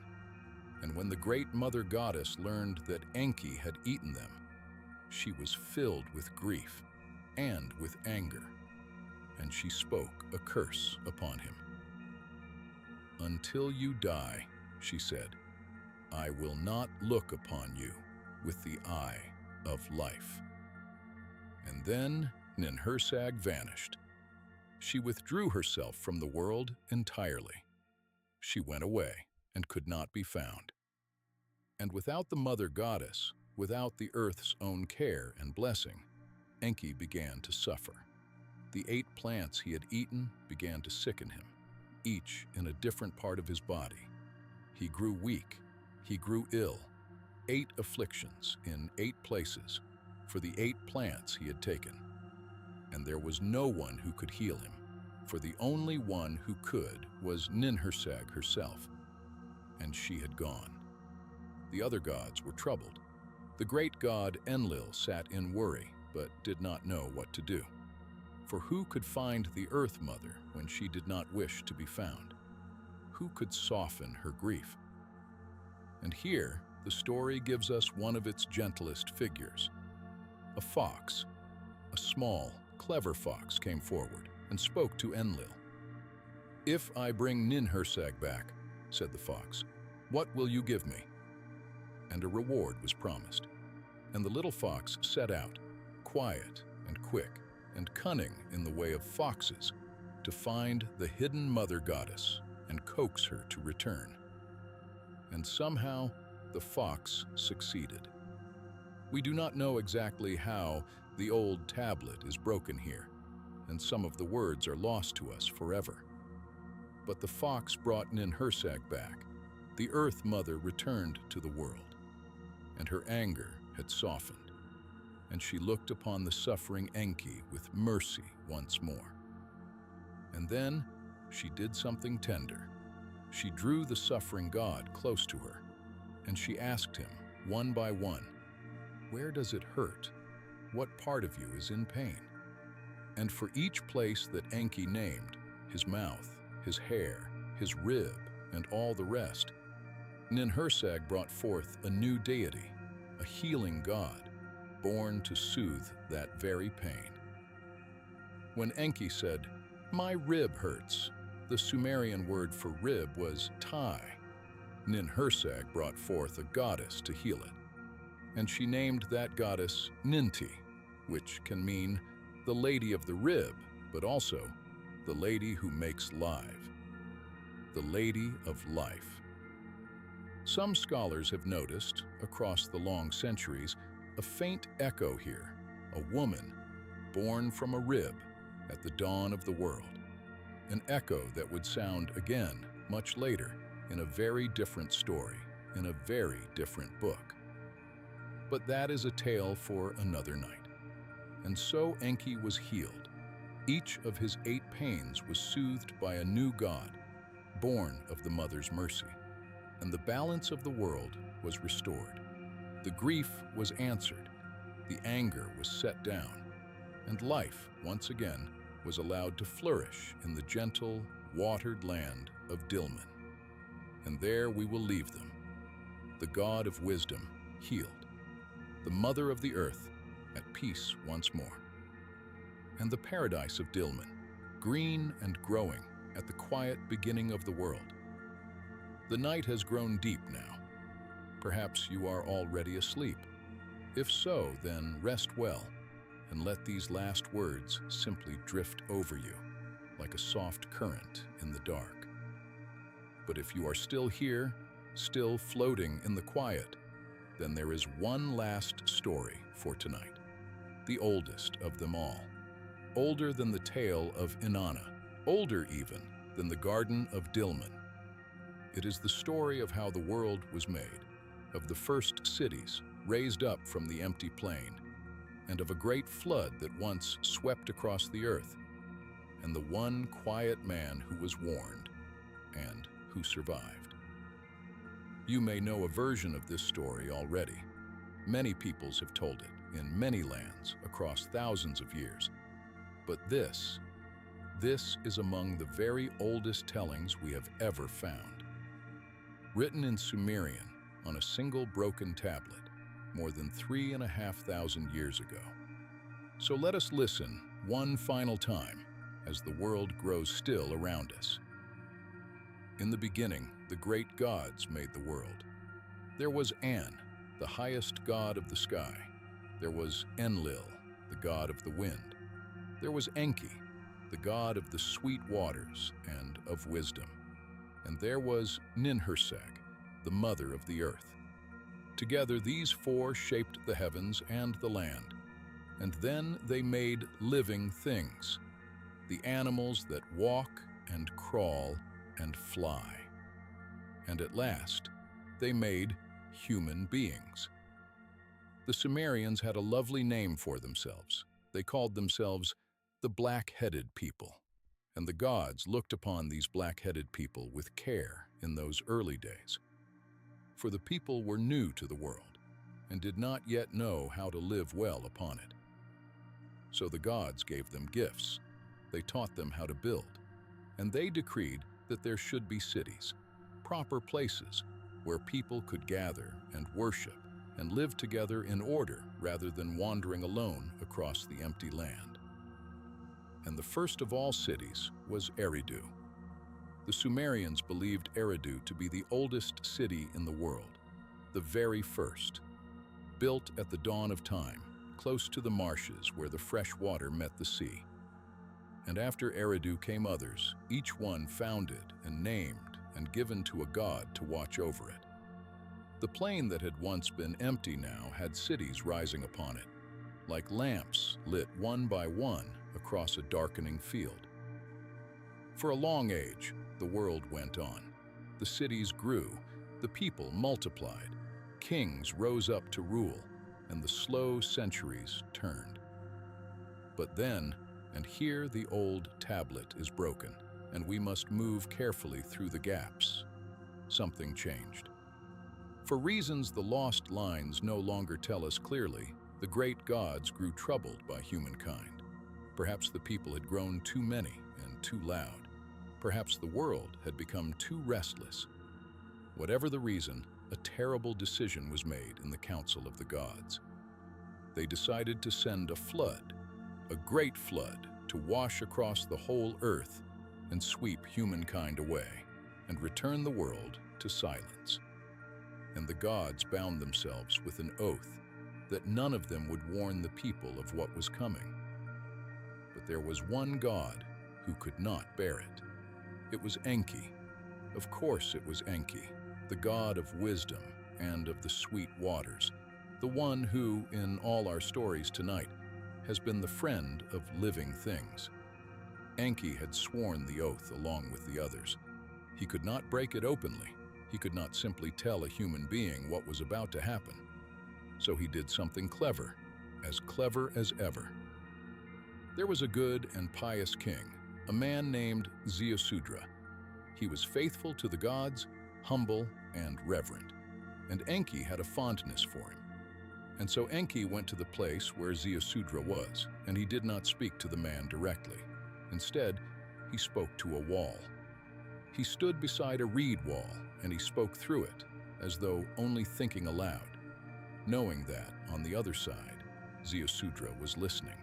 And when the great mother goddess learned that Enki had eaten them, she was filled with grief and with anger, and she spoke a curse upon him. "Until you die," she said, "I will not look upon you with the eye of life." And then Ninhursag vanished. She withdrew herself from the world entirely. She went away and could not be found. And without the mother goddess, without the earth's own care and blessing, Enki began to suffer. The 8 plants he had eaten began to sicken him, each in a different part of his body. He grew weak, he grew ill, 8 afflictions in 8 places for the 8 plants he had taken. And there was no one who could heal him, for the only one who could was Ninhursag herself, and she had gone. The other gods were troubled. The great god Enlil sat in worry, but did not know what to do. For who could find the Earth Mother when she did not wish to be found? Who could soften her grief? And here, the story gives us one of its gentlest figures. A fox, a small, clever fox, came forward and spoke to Enlil. "If I bring Ninhursag back," said the fox, "what will you give me?" And a reward was promised. And the little fox set out, quiet and quick and cunning in the way of foxes, to find the hidden mother goddess and coax her to return. And somehow the fox succeeded. We do not know exactly how the old tablet is broken here, and some of the words are lost to us forever. But the fox brought Ninhursag back. The Earth Mother returned to the world, and her anger had softened, and she looked upon the suffering Enki with mercy once more. And then she did something tender. She drew the suffering god close to her, and she asked him, one by one, "Where does it hurt? What part of you is in pain?" And for each place that Enki named, his mouth, his hair, his rib, and all the rest, Ninhursag brought forth a new deity, a healing god, born to soothe that very pain. When Enki said, "My rib hurts," the Sumerian word for rib was tai. Ninhursag brought forth a goddess to heal it, and she named that goddess Ninti, which can mean the lady of the rib, but also the lady who makes live, the lady of life. Some scholars have noticed, across the long centuries, a faint echo here, a woman born from a rib at the dawn of the world, an echo that would sound again much later in a very different story, in a very different book. But that is a tale for another night. And so Enki was healed. Each of his 8 pains was soothed by a new god, born of the mother's mercy. And the balance of the world was restored. The grief was answered, the anger was set down, and life, once again, was allowed to flourish in the gentle, watered land of Dilmun. And there we will leave them, the god of wisdom healed, the mother of the earth at peace once more, and the paradise of Dilmun, green and growing at the quiet beginning of the world. The night has grown deep now. Perhaps you are already asleep. If so, then rest well, and let these last words simply drift over you, like a soft current in the dark. But if you are still here, still floating in the quiet, then there is one last story for tonight, the oldest of them all, older than the tale of Inanna, older even than the Garden of Dilmun. It is the story of how the world was made, of the first cities raised up from the empty plain, and of a great flood that once swept across the earth, and the one quiet man who was warned, and who survived. You may know a version of this story already. Many peoples have told it in many lands across thousands of years. But this is among the very oldest tellings we have ever found. Written in Sumerian on a single broken tablet more than 3,500 years ago. So let us listen one final time as the world grows still around us. In the beginning, the great gods made the world. There was An, the highest god of the sky. There was Enlil, the god of the wind. There was Enki, the god of the sweet waters and of wisdom. And there was Ninhursag, the mother of the earth. Together, these 4 shaped the heavens and the land. And then they made living things, the animals that walk and crawl and fly. And at last, they made human beings. The Sumerians had a lovely name for themselves. They called themselves the black-headed people. And the gods looked upon these black-headed people with care in those early days. For the people were new to the world and did not yet know how to live well upon it. So the gods gave them gifts. They taught them how to build, and they decreed that there should be cities, proper places, where people could gather and worship and live together in order rather than wandering alone across the empty land. And the first of all cities was Eridu. The Sumerians believed Eridu to be the oldest city in the world, the very first, built at the dawn of time, close to the marshes where the fresh water met the sea. And after Eridu came others, each one founded and named and given to a god to watch over it. The plain that had once been empty now had cities rising upon it, like lamps lit one by one across a darkening field. For a long age, the world went on. The cities grew, the people multiplied, kings rose up to rule, and the slow centuries turned. But then, and here the old tablet is broken, and we must move carefully through the gaps. Something changed. For reasons the lost lines no longer tell us clearly, the great gods grew troubled by humankind. Perhaps the people had grown too many and too loud. Perhaps the world had become too restless. Whatever the reason, a terrible decision was made in the council of the gods. They decided to send a flood, a great flood, to wash across the whole earth and sweep humankind away and return the world to silence. And the gods bound themselves with an oath that none of them would warn the people of what was coming. But there was one god who could not bear it. It was Enki. Of course it was Enki, the god of wisdom and of the sweet waters, the one who, in all our stories tonight, has been the friend of living things. Enki had sworn the oath along with the others. He could not break it openly. He could not simply tell a human being what was about to happen. So he did something clever as ever. There was a good and pious king, a man named Ziusudra. He was faithful to the gods, humble and reverent, and Enki had a fondness for him. And so Enki went to the place where Ziusudra was, and he did not speak to the man directly. Instead, he spoke to a wall. He stood beside a reed wall, and he spoke through it, as though only thinking aloud, knowing that, on the other side, Ziusudra was listening.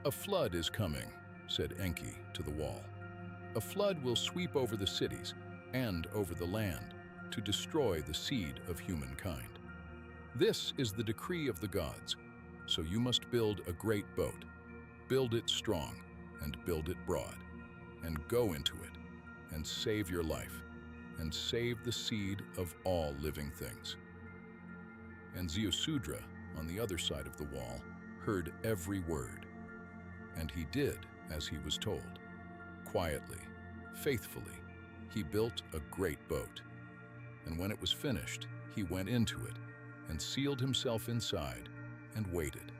"A flood is coming," said Enki to the wall. "A flood will sweep over the cities and over the land to destroy the seed of humankind. This is the decree of the gods, so you must build a great boat. Build it strong and build it broad, and go into it, and save your life, and save the seed of all living things." And Ziusudra, on the other side of the wall, heard every word. And he did as he was told. Quietly, faithfully, he built a great boat. And when it was finished, he went into it and sealed himself inside and waited.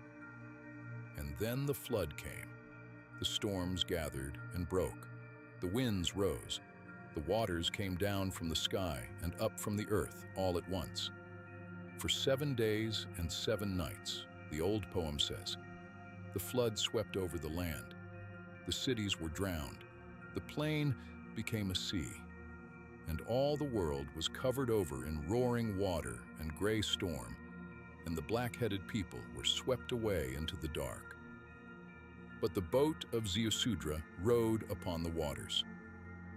And then the flood came. The storms gathered and broke. The winds rose. The waters came down from the sky and up from the earth all at once. For 7 days and 7 nights, the old poem says, the flood swept over the land. The cities were drowned. The plain became a sea. And all the world was covered over in roaring water and gray storm, and the black-headed people were swept away into the dark. But the boat of Ziusudra rode upon the waters.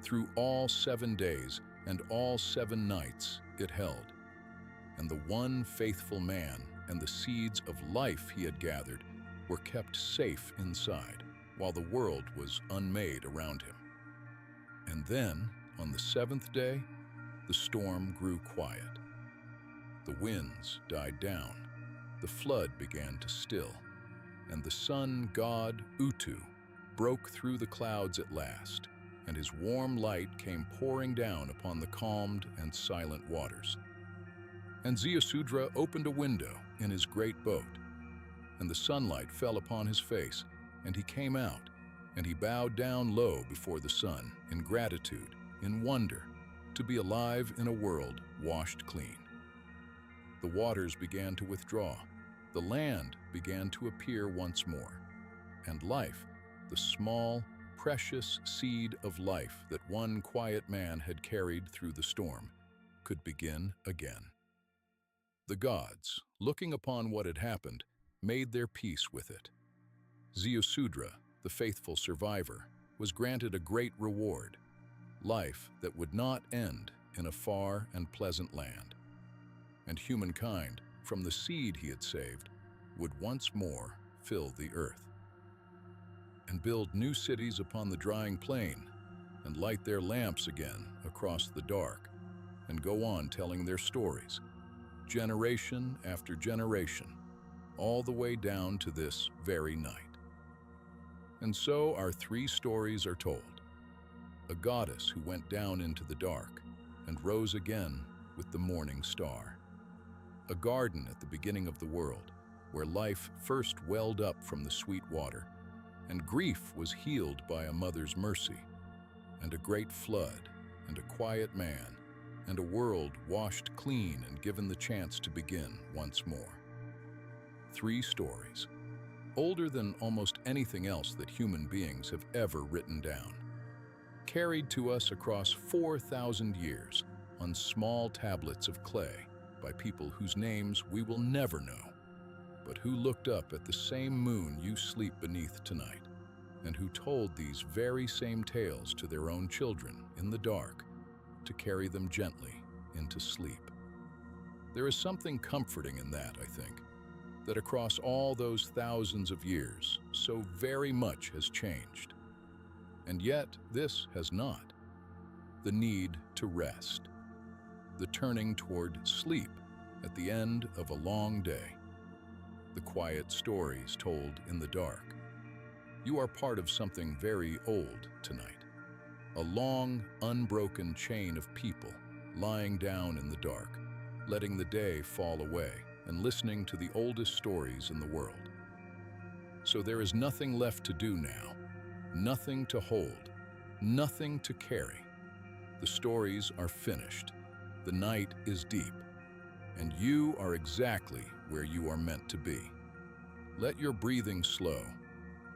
Through all 7 days and all 7 nights it held. And the one faithful man and the seeds of life he had gathered were kept safe inside, while the world was unmade around him. And then, on the 7th day, the storm grew quiet. The winds died down. The flood began to still, and the sun god Utu broke through the clouds at last, and his warm light came pouring down upon the calmed and silent waters. And Ziusudra opened a window in his great boat, and the sunlight fell upon his face, and he came out, and he bowed down low before the sun in gratitude, in wonder, to be alive in a world washed clean. The waters began to withdraw. The land began to appear once more. And life, the small, precious seed of life that one quiet man had carried through the storm, could begin again. The gods, looking upon what had happened, made their peace with it. Ziusudra, the faithful survivor, was granted a great reward, life that would not end in a far and pleasant land. And humankind, from the seed he had saved, would once more fill the earth and build new cities upon the drying plain and light their lamps again across the dark and go on telling their stories, generation after generation, all the way down to this very night. And so our three stories are told. A goddess who went down into the dark and rose again with the morning star. A garden at the beginning of the world, where life first welled up from the sweet water, and grief was healed by a mother's mercy, and a great flood, and a quiet man, and a world washed clean and given the chance to begin once more. Three stories, older than almost anything else that human beings have ever written down, carried to us across 4,000 years on small tablets of clay by people whose names we will never know, but who looked up at the same moon you sleep beneath tonight, and who told these very same tales to their own children in the dark to carry them gently into sleep. There is something comforting in that, I think, that across all those thousands of years, so very much has changed. And yet, this has not. The need to rest. The turning toward sleep at the end of a long day. The quiet stories told in the dark. You are part of something very old tonight. A long, unbroken chain of people lying down in the dark, letting the day fall away and listening to the oldest stories in the world. So there is nothing left to do now, nothing to hold, nothing to carry. The stories are finished. The night is deep, and you are exactly where you are meant to be. Let your breathing slow.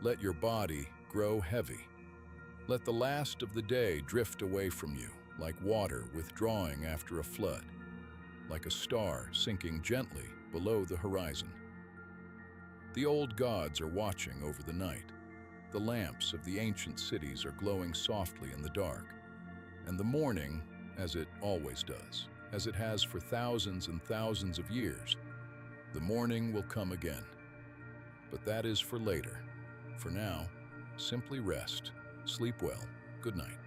Let your body grow heavy. Let the last of the day drift away from you, like water withdrawing after a flood, like a star sinking gently below the horizon. The old gods are watching over the night. The lamps of the ancient cities are glowing softly in the dark, and the morning, as it always does, as it has for thousands and thousands of years, the morning will come again. But that is for later. For now, simply rest, sleep well, good night.